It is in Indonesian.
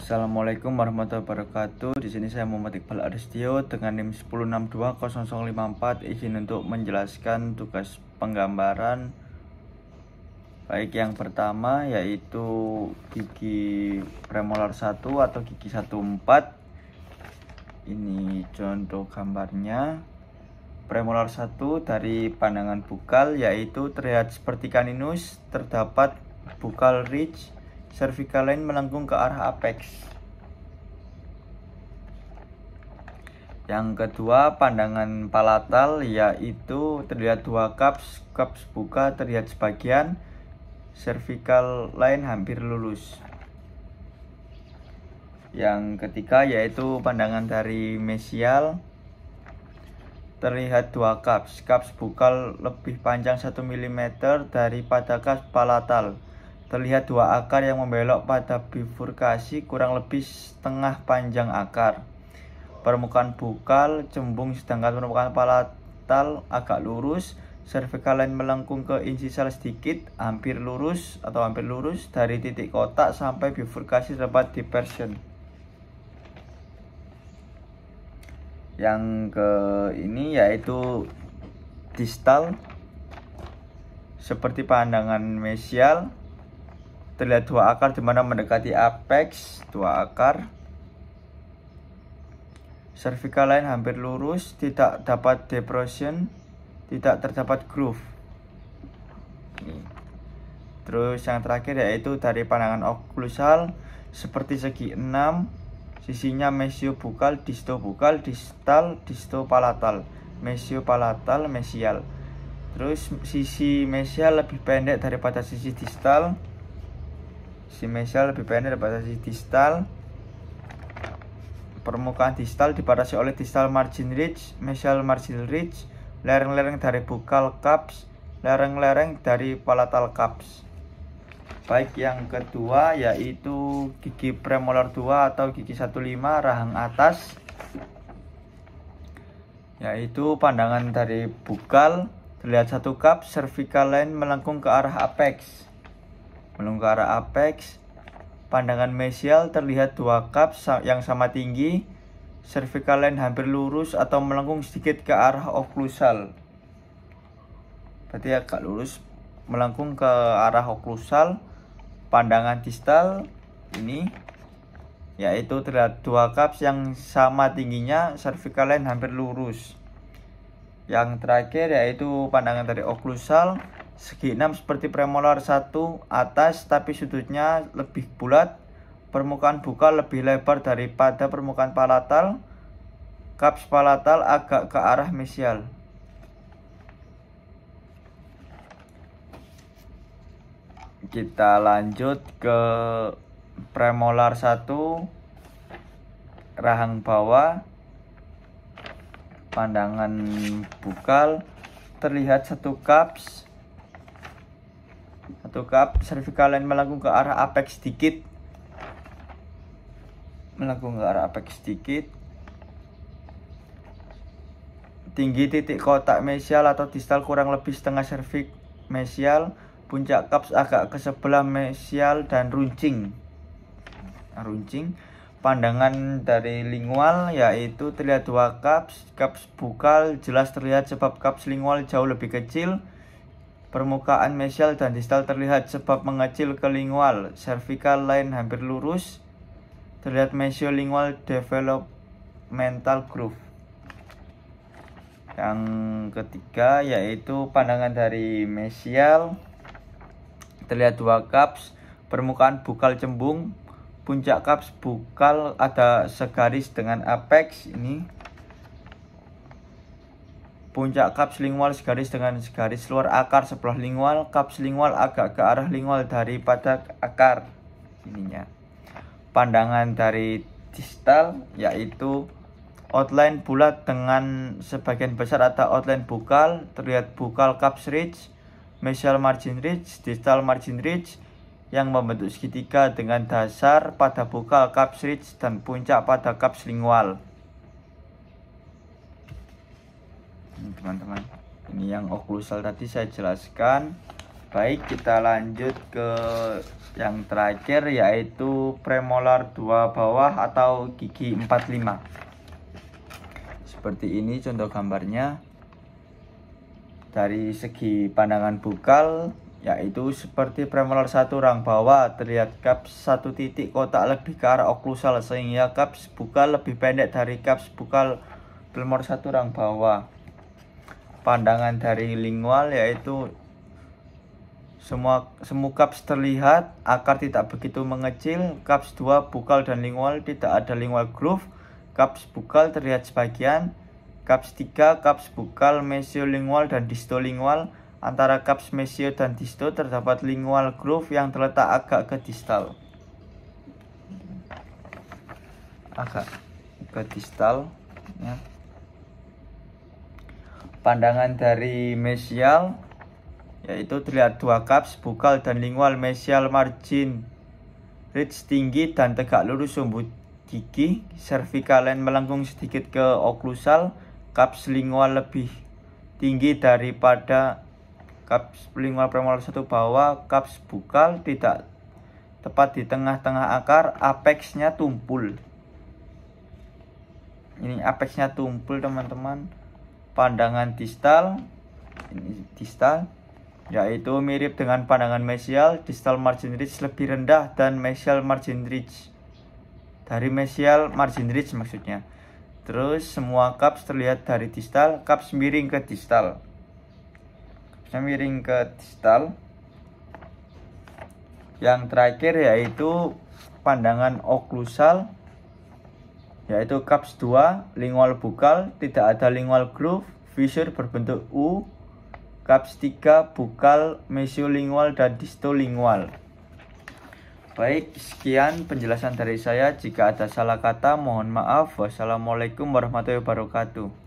Assalamualaikum warahmatullahi wabarakatuh. Di sini saya Muhammad Iqbal Aristio dengan NIM 10620054 izin untuk menjelaskan tugas penggambaran. Baik, yang pertama yaitu gigi premolar 1 atau gigi 14. Ini contoh gambarnya. Premolar 1 dari pandangan bukal yaitu terlihat seperti kaninus, terdapat bukal ridge, cervical line melengkung ke arah apex. Yang kedua, pandangan palatal yaitu terlihat dua cups buka terlihat sebagian, cervical line hampir lurus. Yang ketiga yaitu pandangan dari mesial, terlihat dua cups bukal lebih panjang 1 mm daripada cups palatal. Terlihat dua akar yang membelok pada bifurkasi kurang lebih setengah panjang akar. Permukaan bukal cembung sedangkan permukaan palatal agak lurus. Cervical line melengkung ke insisal sedikit, hampir lurus dari titik kotak sampai bifurkasi terdapat dispersion. Yang ke ini yaitu distal, seperti pandangan mesial, terlihat dua akar di mana mendekati apex, dua akar. Cervical line hampir lurus, tidak dapat depression, tidak terdapat groove. Terus yang terakhir yaitu dari pandangan oklusal, seperti segi 6, sisinya mesiobukal, distobukal, distal, distopalatal, mesiopalatal, mesial. Terus sisi mesial lebih pendek daripada sisi distal. Sisi mesial lebih pendek daripada sisi distal. Permukaan distal dibatasi oleh distal margin ridge, mesial margin ridge, lereng-lereng dari bukal cups, lereng-lereng dari palatal cups. Baik, yang kedua yaitu gigi premolar 2 atau gigi 15 rahang atas, yaitu pandangan dari bukal terlihat satu cups, cervical line melengkung ke arah apex. Pandangan mesial terlihat dua cups yang sama tinggi, cervical line hampir lurus atau melengkung sedikit ke arah oklusal. Berarti agak lurus melengkung ke arah oklusal. Pandangan distal ini yaitu terlihat dua cups yang sama tingginya, cervical line hampir lurus. Yang terakhir yaitu pandangan dari oklusal, segi 6 seperti premolar 1 atas tapi sudutnya lebih bulat. Permukaan bukal lebih lebar daripada permukaan palatal. Cups palatal agak ke arah mesial. Kita lanjut ke premolar 1 rahang bawah. Pandangan bukal terlihat satu cups, cervical line melengkung ke arah apex sedikit. Tinggi titik kotak mesial atau distal kurang lebih setengah cervix mesial. Puncak cups agak ke sebelah mesial dan runcing. Pandangan dari lingual yaitu terlihat dua cups bukal jelas terlihat sebab cups lingual jauh lebih kecil. Permukaan mesial dan distal terlihat sebab mengecil ke lingual. Cervical line hampir lurus. Terlihat mesiolingual developmental groove. Yang ketiga yaitu pandangan dari mesial, terlihat dua cups, permukaan bukal cembung. Puncak cups bukal ada segaris dengan apex ini. Puncak cups lingual segaris dengan garis luar akar sebelah lingual. Cups lingual agak ke arah lingual daripada akar ininya. Pandangan dari distal yaitu outline bulat dengan sebagian besar ada outline bukal. Terlihat bukal cups ridge, mesial margin ridge, distal margin ridge yang membentuk segitiga dengan dasar pada bukal cups ridge dan puncak pada cups lingual. Teman-teman, ini yang oklusal tadi saya jelaskan. Baik, kita lanjut ke yang terakhir, yaitu premolar 2 bawah atau gigi 45. Seperti ini contoh gambarnya. Dari segi pandangan bukal, yaitu seperti premolar 1 rang bawah, terlihat kaps 1 titik kotak lebih ke arah oklusal, sehingga kaps bukal lebih pendek dari kaps bukal premolar 1 rang bawah. Pandangan dari lingual, yaitu semu kaps terlihat, akar tidak begitu mengecil. Kaps 2 bukal dan lingual tidak ada lingual groove. Kaps bukal terlihat sebagian. Kaps 3 kaps bukal mesiolingual dan distolingual. Antara kaps mesio dan disto terdapat lingual groove yang terletak agak ke distal. Ya. Pandangan dari mesial, yaitu terlihat 2 kaps bukal dan lingual mesial margin ridge tinggi dan tegak lurus sumbu gigi, cervical line melengkung sedikit ke oklusal. Kaps lingual lebih tinggi daripada kaps lingual premolar 1 bawah. Kaps bukal tidak tepat di tengah-tengah akar, apexnya tumpul. Ini apexnya tumpul, teman-teman. Pandangan distal, ini distal, yaitu mirip dengan pandangan mesial. Distal margin ridge lebih rendah dan mesial margin ridge dari mesial margin ridge maksudnya. Terus semua kaps terlihat dari distal. Kaps miring ke distal, Yang terakhir yaitu pandangan oklusal, yaitu kaps 2 lingual bukal, tidak ada lingual groove, fissure berbentuk U. Kaps 3 bukal mesiolingual dan distolingual. Baik, sekian penjelasan dari saya. Jika ada salah kata, mohon maaf. Wassalamualaikum warahmatullahi wabarakatuh.